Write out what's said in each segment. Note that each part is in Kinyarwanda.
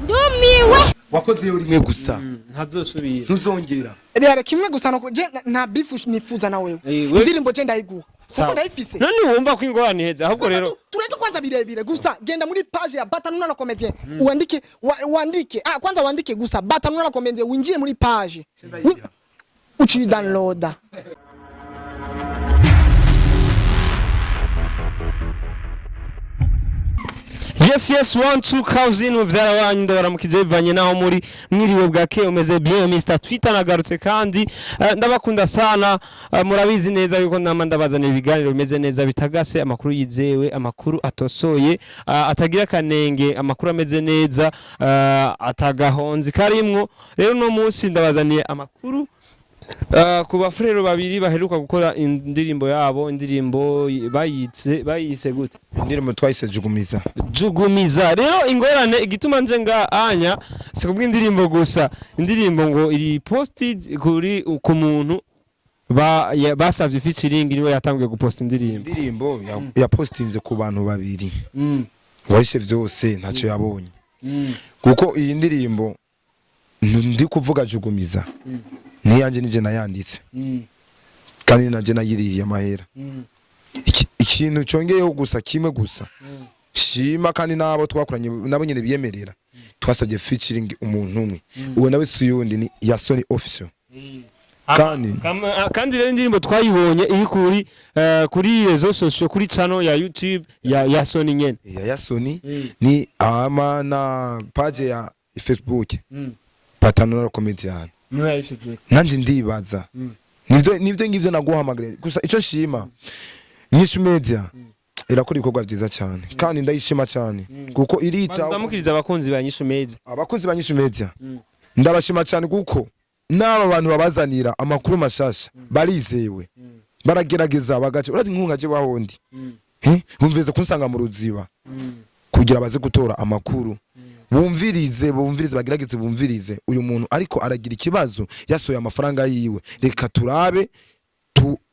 ndumiwe wakoze yo rimwe gusa ntazosubira ntuzongera rero kimwe gusa no je nta bifu nifuza na wewe indirimbo je ndayiguha kuko ndayifise none wumva ko ingorane heza ahubwo rero tureke kwanza birebire gusa genda muri page ya Batanuna na comedian wandike kwanza wandike gusa Batanuna na comedian winjire muri page uchi download. Yes 1 2 cousin muvyara wanyu ndabara mukijevanye naho muri mwiriwe bwake umeze bien Mr Twitter nagarutse kandi ndabakunda sana murabizi neza yuko nama ndabazana ibiganiro bimeze neza bitagase amakuru yizewe amakuru atosoye atagira kanenge amakuru ameze neza atagahonzi karimwo rero no munsi ndabazaniye amakuru ku bafrero babiri baheruka gukora indirimbo yabo indirimbo bayise gute indirimbo twayise jugumiza rero ingorane igituma nje nga anya sikubwa indirimbo gusa indirimbo ngo iri posted kuri ku muntu basavye featuring niwe yatangiye guposta indirimbo ya postinze ku bantu babiri warishe vyose ntacyo yabonye kuko iyi ndirimbo ndi kuvuga jugumiza ni yanje nije nayanditse kandi naje nayiriye amahera ikintu cyongeyeho gusa kimwe gusa shima kandi nabo twakoranye nabo nyene biyemerera twasabye featuring umuntu umwe uwo nawe suyundi ni Yasoni official kandi rero indirimbo twayibonye iri kuri rezo social kuri channel ya YouTube ya Yasoni nyene ya Yasoni ni ABANA page ya Facebook Batanuna comedian nanje ndibaza nivyo ngivyo naguhamagara gusa ico shima INYISHU media irakora ibikorwa byiza cyane kandi ndayishima cyane kuko irita ndamukiriza abakunzi ba INYISHU media abakunzi ba INYISHU media ndabashima cyane kuko naba abantu babazanira amakuru mashasha barizewe baragerageza bagace urati nkunga je wahondi umveze kunsanga mu ruziba kugira baze gutora amakuru bumvirize bagerageze bumvirize uyu muntu ariko aragira ikibazo yasoye amafaranga yiwe reka turabe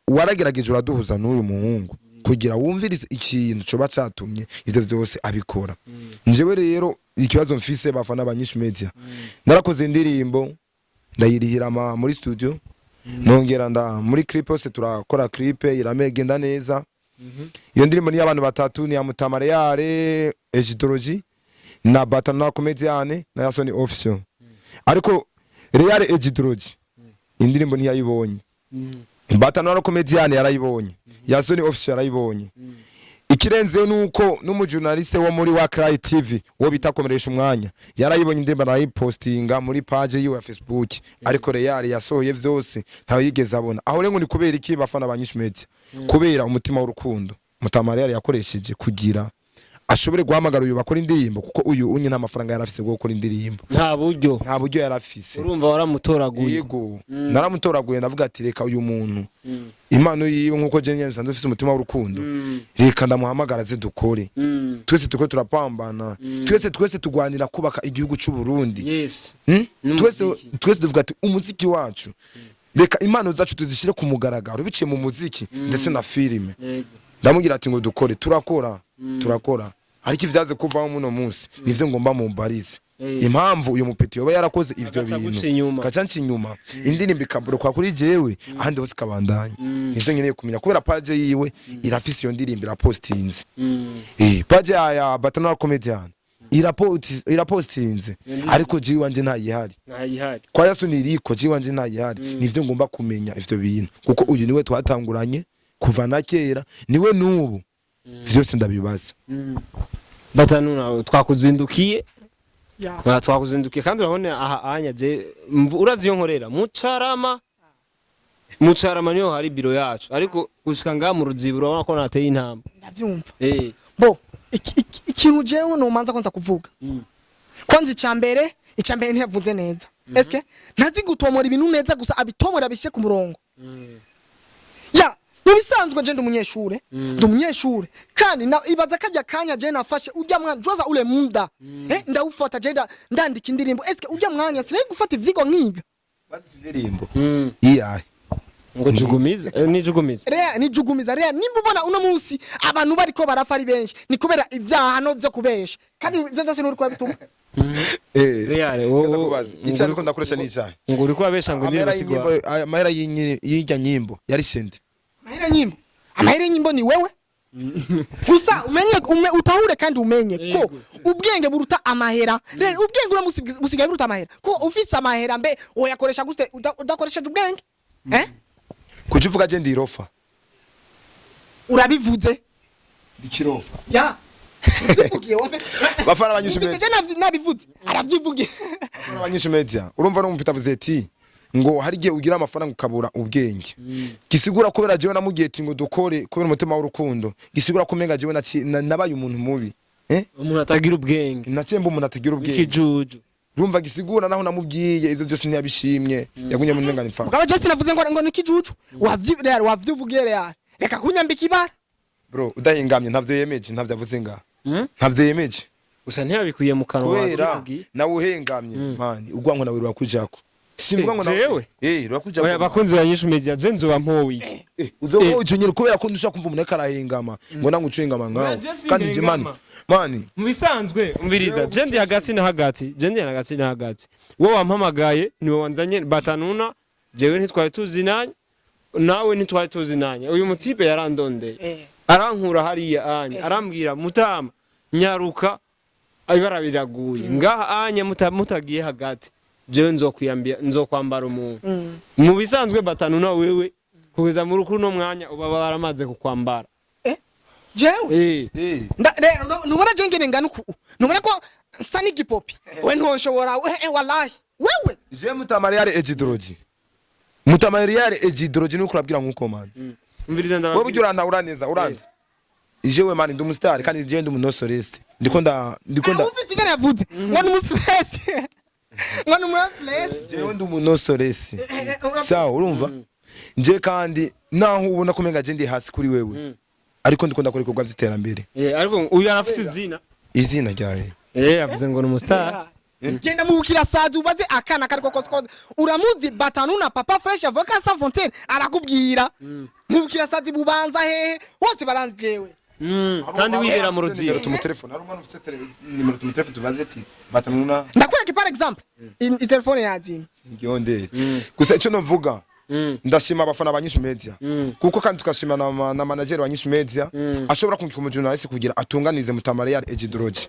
waragerageje uraduhuza n'uyu muhungu kugira wumvirize ikintu cyo bacatumye ivyo vyose abikora njewe rero ikibazo mfise bafana ba INYISHU media narakoze indirimbo ndayirihira muri studio nongera muri clip yose turakora clip iramegenda neza iyo ndirimbo ni abantu batatu ni ya Mutamareyare Ejidology na Batanuna comedian na Yasoni official ariko Real Ejidology indirimbo ntiyayibonye Batanuna comedian yarayibonye Yasoni official yarayibonye ikirenze nuko n'umujournaliste wo muri wa Cry TV wo bitakomeresha umwanya yarayibonye indirimbo nayipostinga muri page yiwe ya Facebook ariko Real yasohoye vyose ntawe yigeze abona aho rengo ni kubera iki bafana ba INYISHU media kubera umutima w'urukundo Mutamareyare yakoresheje kugira ashobore guhamagara uyu bakora indirimbo kuko uyu unye nta mafaranga yarafise go gukora indirimbo nta buryo yarafise urumva waramutoraguye yego naramutoraguye ndavuga ati reka uyu muntu impano yiwe nkuko je nyenza ndafise umutima w'urukundo reka ndamuhamagara ze dukore twese tuko turapambana twese tugwanira kubaka igihugu cy'u Burundi yes twese duvuga ati umuziki wacu reka impano zacu tuzishire ku mugaragaro biciye mu muziki ndetse na filime ndamugira ati ngo dukore turakora ariko ivyaze kuvaho muno munsi nivyo ngomba mu mbarize impamvu uyu mupeti yoba yarakoze ivyo bintu kacanci inyuma indirimbo ikaburuka kuri jewe ahandi hose kabandanya nivyo nkeneye kumenya kubera page yiwe irafise iyo ndirimbo irapostinze page ya Batanuna comedian irapostinze ariko jiwe wanje ntayihari kwa Yasoni iriko jiwe wanje ntayihari nivyo ngomba kumenya ivyo bintu kuko uyu niwe twatanguranye kuva na kera niwe nubu vyose ndabibaza Batanuna twakuzindukiye twakuzindukiye kandi urabone aha anya je urazi yo nkorera mucarama niyo hari biro yacu ariko gushika nga mu ruzibo urabona ko nateye intamba ndavyumva bo ikintu jewe no manza kwanza kuvuga kwanza icambere ntiyavuze neza eske ntazi gutomora ibintu neza gusa abitomora bishe ku murongo ya nibisanzwe je ndumunyeshure kandi ibaza kajya kanya je nafashe ujya mwana joza ule muda ndawufata je ndandika indirimbo eske ujya mwanya sire gufata ivyiko nkiga indirimbo iya ngo jugumiza ni jugumiza nimba ubona uno munsi abantu bariko barafa ari benshi ni kubera ivyaha no vyo kubesha kandi vyose n'uri kwa bituma Real icyo ariko ndakoresha ni icyayi ngo uri kubabesha ngo ndiri basigwa amahera y'irya nyimbo yari sende amahera nyimbo ni wewe gusa utahure kandi umenye ko ubwenge buruta amahera rero ubwenge uramusigaye buruta amahera ko ufite amahera mbe oyakoresha gute udakoresha ubwenge kuki uvuga je ndirofa urabivuze ikirofa ya bafana abanyishu media nabivuze aravyivugiye bafana abanyishu media urumva no mupita vuze ati ngo hari gihe ugira amafaranga ukabura ubwenge gisigura kubera jewe namugiye ati ngo dukore kubera umutima w'urukundo gisigura ko menga jewe nabaye umuntu mubi umuntu atagira ubwenge natemba umuntu atagira ubwenge ikijuju urumva gisigura naho namubwiye ivyo byose ntiyabishimye yagunye mu nengana imfa mugabo Jesse navuze ngo nikijuju wavyivugiye real reka kunyambika ibara bro udahingamye ntavyo yemeje ntavyo avuze nga ntavyo yemeje gusa ntiyabikuye mu kanwa wavugiye nawe uhengamye mani ugwanko nawe rwakujako simvuga ngo nawe rwakujako oya bakunzi banyishu media je nzo bampowi uzo nyine kubera ko ndusha kumva umuntu karahengama ngo nangu ucengama ngaho kandi je mani mubisanzwe umviriza je ndi hagati na hagati wowe wampamagaye niwe wanzanye batanuna jewe ntitwari tuzinanye nawe ntitwari tuzinanye uyu mutipe yarandondeye arankura hariya anya arambwira mutama nyaruka ibara biraguye ngaha anya mutagiye hagati jewe nzokwambara umuntu mu bisanzwe batanuna wewe kugeza mu rukuru no mwanya uba baramaze kukwambara jewe nubona jengene ngana uku nubona ko nsa n'igipopi we ntoshobora wallahi wewe je mutamariyare ejidroji mutamariyare ejidroji nuko urabwira nkuko man umviriza ndababwira wowe ujya uraneza uranze jewe man ndi umustar kandi je ndi umunosoreste ndiko ufite ingana yavuze ngo n'umustress ngo n'umustress jewe ndi umunosoreste sawa urumva nje kandi naho ubona ko menga je ndi hasi kuri wewe ariko ndiko ndakora ibikorwa by'iterambere ariko uyu arafite izina ryawe yavuze ngo n'umustar genda mubukira sazi ubaze akana kariko kose uramuzi batanuna papa fresh avocat sans fontaine arakubwira mubukira sazi bubanza hehe hose baranzi jewe kandi wibera mu ruzibo tumutelefone ari umwana ufite nimero tumutelefone tubaze ati batanuna ndakwereka par exemple i telefone yazini ngiyondere gusa ico novuga ndashima abafana abanyishu media kuko kandi tukashima na manager wanyishu media ashobora kumvika umujournalist kugira atunganize mutamariyare ejidroji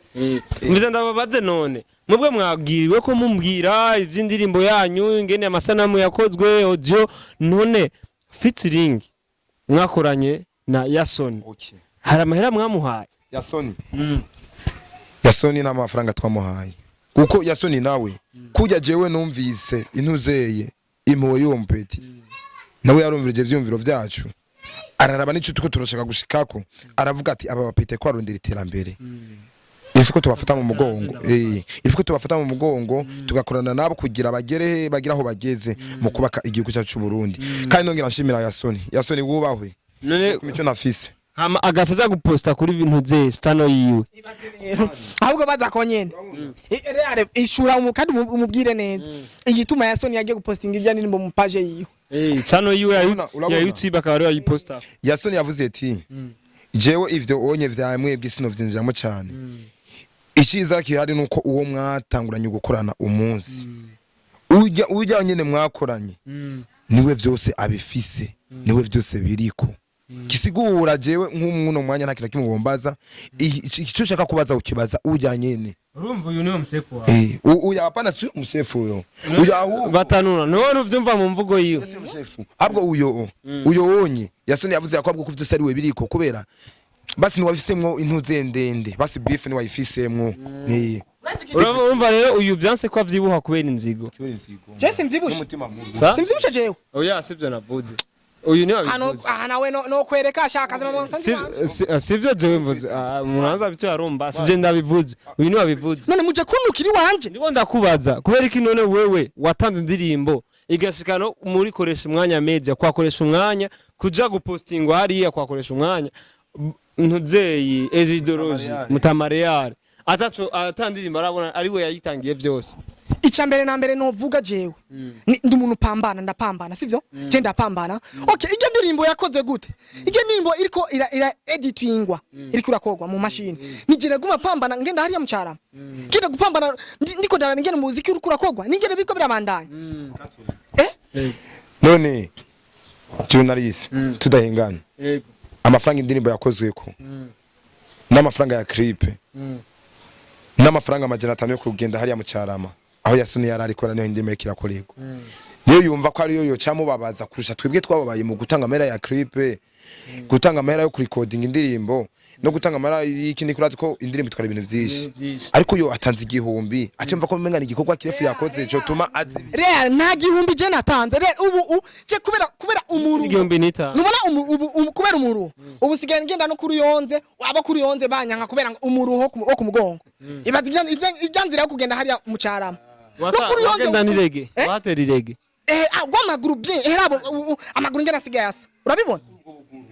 mbize ndababaze none mubwe mwabwiriwe ko mumbwira ivy'indirimbo yanyu ingene amasanamu yakozwe audio none featuring mwakoranye na Yasoni hari amahera mwamuhaye Yasoni nta mafaranga twamuhaye kuko Yasoni nawe kujya jewe numvise intuzeye impuwe y'uwo mpeti nawe yarumvirije vyumviro vyacu araraba n'ico tuko turashaka gushikako aravuga ati aba bapete ko arondera iterambere ifuko tubafata mu mugongo ifuko tubafata mu mugongo tugakorana nabo kugira bagira aho bageze mu kubaka igihugu cyacu Burundi kandi nongera nshimira Yasoni wubahwe none kumico nafise hama agasaza guposta kuri ibintu ze stano yiwe ahubwo baza konyene reale ishura umukadi umubwire neza igituma Yasoni yagiye gupostinga irya nimbo mu page yiwe stano yiwe ya YouTube akaba yayiposta Yasoni yavuze ati jewe ivyo onye vyamwe bw'isino vyinjiramo cyane iciza kihari nuko uwo mwatanguranye gukorana umunsi ujya nyene mwakoranye niwe vyose abifise niwe vyose biriko kisigura jewe nk'umuno mwanya nta kintu kimugombaza icyo ushaka kubaza ukibaza ujya nyene urumva uyu niwe musefu wawe uya hapana si musefu uyo uya batanura none uvyumva mu mvugo yiwe musefu abwo uyo wonye Yasoni yavuze yakobwa ko vyose ari we biriko kubera basi ni wafisemwo intuze ndende basi beef ni wayifisemwo ni urumva rero uyu byanse ko avyibuha kubera inzigo je simvyibushe simvyibushe jewe oya sivyo navuze uyu ni wabivuze nawe no kwereka ashaka sivyo jewe mvuze muranza bityo yaromba sije ndabivuze uyu ni wabivuze none muje kunukiri wanje ndiko ndakubaza kubera iki none wewe watanze indirimbo igashikano muri koresha umwanya media kwakoresha umwanya kuja gupostingwa hariya kwakoresha umwanya ntuzeyi ejidoroji mutamariyare ataco atandirimbo arabona ari we yayitangiye byose Icyambere na mbere novuga jewe ndi umuntu pambana ndapambana sivyo je ndapambana okay ije ndirimbo yakoze gute ije ndirimbo iriko ira editingwa iriko urakogwa mu machine nigire guma pambana ngenda hariya mucara kide gupambana ndiko ndara ngene muziki uriko urakogwa ningene biko birabandanya none journalist tudahengana amafaranga indirimbo yakozweko n'amafaranga ya clip n'amafaranga amajana 5 yo kugenda hariya mu Carama aho Yasoni yararikora niyo indime kirakorego niyo yumva ko ari yo cyamubabaza kurusha twebwe twababaye mu gutanga amera ya clip gutanga amera yo recording indirimbo no gutanga amara y'ikindi kurazi ko indirimbo itwara ibintu byinshi ariko yo atanze igihumbi acemva ko mengana igikorwa kirefu yakoze cyo tuma real nta gihumbi je natanze real ubu je kubera umuru igihumbi nita numana kubera umuru ubu sigaye ngenda no kuri yonze aba kuri yonze banyanka kubera umuru ho kumugongo ibaza ijyanzira yo kugenda hariya mu Carama no kuri yonze ndanirege watera irege agwa amaguru bien herabo amaguru ngena sigaye asa urabibona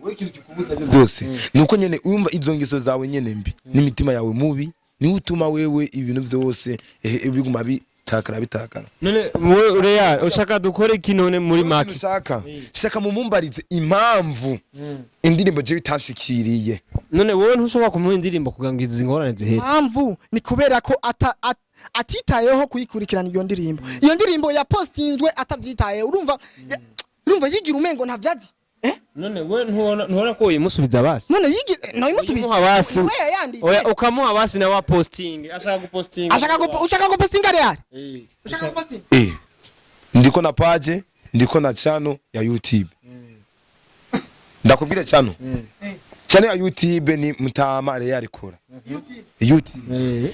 we kintu kikubuza byose nuko nyene uyumva izo ngeso zawe nyene mbi n'imitima yawe mubi ni utuma wewe ibintu byose biguma bitakana none real ushaka dukore kinone muri maki shaka mumumbarize impamvu indirimbo je bitashikiriye none wowe ntushobora kumuha indirimbo kugangira izi ngorane zihere impamvu ni kubera ko atitayeho kuyikurikirana iyo ndirimbo ya postinzwe atavyitaye urumva yigira umengo ntavyazi none we ntubona ko yimusubiza basi none yimusubiza basi oya ukamuha basi na wa posting ushaka gupostinga real ushaka gupostinga ndiko na page ndiko na channel ya YouTube ndakubwire channel ya YouTube ni Mutama real ikora YouTube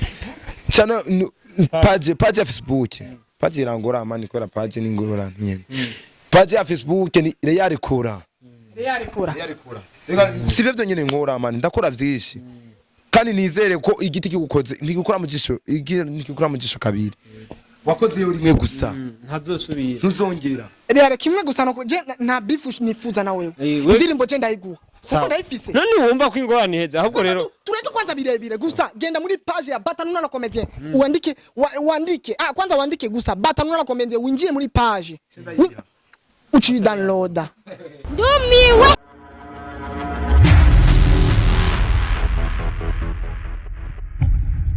channel page ya Facebook page irangora amani ikora page ni ngora nyene page ya Facebook ni real ikora sivyo vyonyene nkora amani ndakora vyinshi kandi nizere ko igiti kigukoze ntigukora mu jisho kabiri wakoze yo rimwe gusa ntazosubira ntuzongera real kimwe gusa no je nta beef nifuza na wewe indirimbo je ndayiguha kuko ndayifise none wumva ko ingorane heza ahubwo rero tureke kwanza birebire gusa genda muri page ya Batanuna na comedian wandike kwanza wandike gusa Batanuna na comedian winjire muri page uchi downloada Ndumiwe